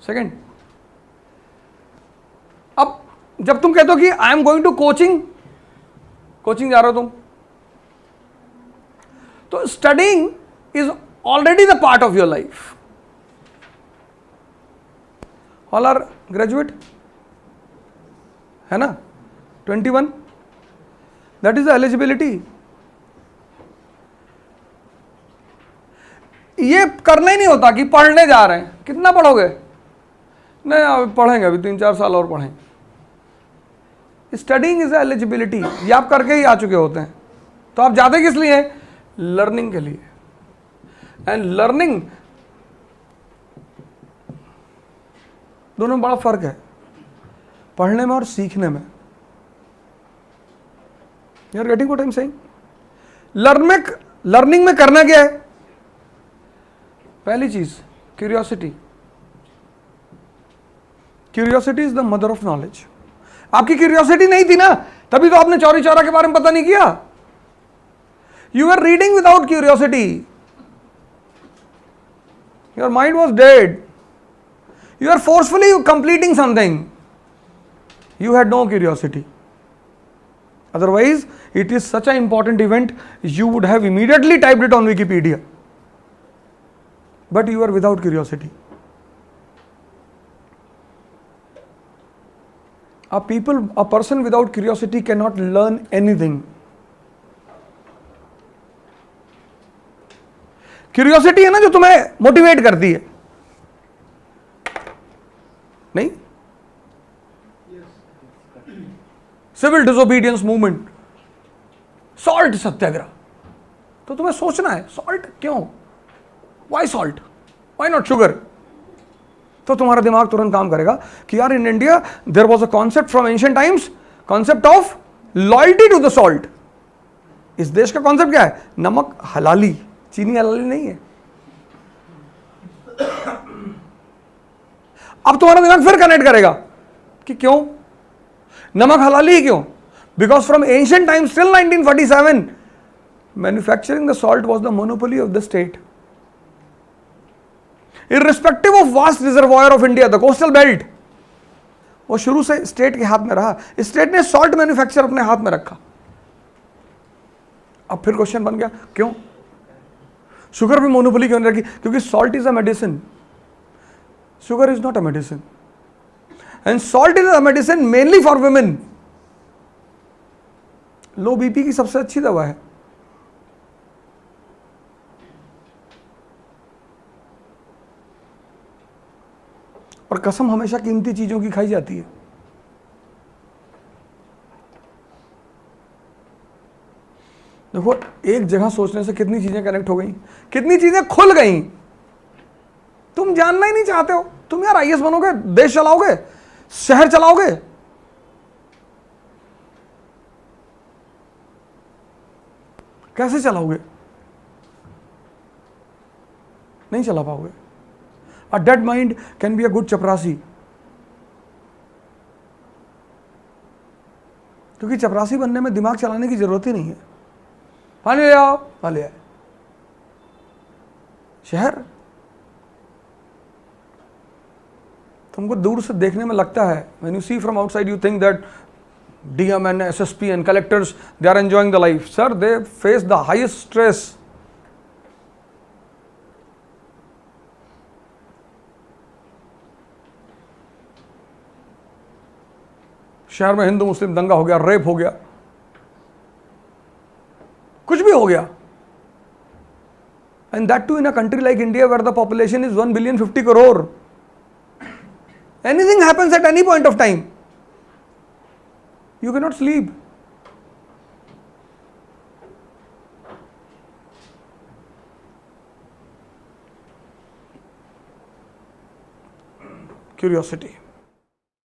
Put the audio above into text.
Second, अब जब तुम कहते हो कि I am going to coaching, coaching जा रहे हो तुम, तो studying is already the part of your life. All are graduate, है ना, 21, दैट इज द एलिजिबिलिटी. ये करना ही नहीं होता कि पढ़ने जा रहे हैं, कितना पढ़ोगे, नहीं अब पढ़ेंगे, अभी 3-4 साल और पढ़ेंगे. स्टडिंग इज एलिजिबिलिटी, ये आप करके ही आ चुके होते हैं. तो आप जाते किस लिए हैं? लर्निंग के लिए. एंड लर्निंग, दोनों में बड़ा फर्क है, पढ़ने में और सीखने में. You are getting what I am saying? Learning में करना क्या है? पहली चीज curiosity. Curiosity is the mother of knowledge. आपकी क्यूरियोसिटी नहीं थी ना, तभी तो आपने चौरी चौरा के बारे में पता नहीं किया. You are reading without curiosity, your mind was dead. You are forcefully completing something. You had no curiosity. Otherwise, it is such an important event, you would have immediately typed it on Wikipedia. But you are without curiosity. A person without curiosity cannot learn anything. Curiosity है ना जो तुम्हें motivate करती है, नहीं? Civil disobedience movement, salt Satyagraha, तो तुम्हें सोचना है सॉल्ट क्यों, why salt, why not sugar. तो तुम्हारा दिमाग तुरंत काम करेगा कि यार in India there was a concept from ancient times, concept of loyalty to the salt. इस देश का कॉन्सेप्ट क्या है? नमक हलाली, चीनी हलाली नहीं है. अब तुम्हारा दिमाग फिर कनेक्ट करेगा कि क्यों नमक हलाली ही क्यों? Because from ancient times till 1947 manufacturing the salt was the monopoly of the state. Irrespective of vast reservoir of India, the coastal belt, वो शुरू से स्टेट के हाथ में रहा. स्टेट ने सॉल्ट मैन्युफैक्चर अपने हाथ में रखा. अब फिर क्वेश्चन बन गया क्यों शुगर भी मोनोपोली क्यों नहीं रखी? क्योंकि salt is a medicine. Sugar is not a medicine, and salt is a medicine mainly for women. Low BP की सबसे अच्छी दवा है. और कसम हमेशा कीमती चीजों की खाई जाती है. देखो एक जगह सोचने से कितनी चीजें कनेक्ट हो गई, कितनी चीजें खुल गई. तुम जानना ही नहीं चाहते हो. तुम यार आईएएस बनोगे, देश चलाओगे, शहर चलाओगे, कैसे चलाओगे? नहीं चला पाओगे. A dead mind can be a good चपरासी. क्योंकि चपरासी बनने में दिमाग चलाने की जरूरत ही नहीं है. पानी ले आओ, हाँ ले आए. शहर तुमको दूर से देखने में लगता है, when you see from outside you think that DM and SSP and collectors they are enjoying the life. Sir, they face the highest stress. शहर में हिंदू मुस्लिम दंगा हो गया, रेप हो गया, कुछ भी हो गया, and that too in a country like India where the population is 1,050 crore. Anything happens at any point of time. You cannot sleep. Curiosity.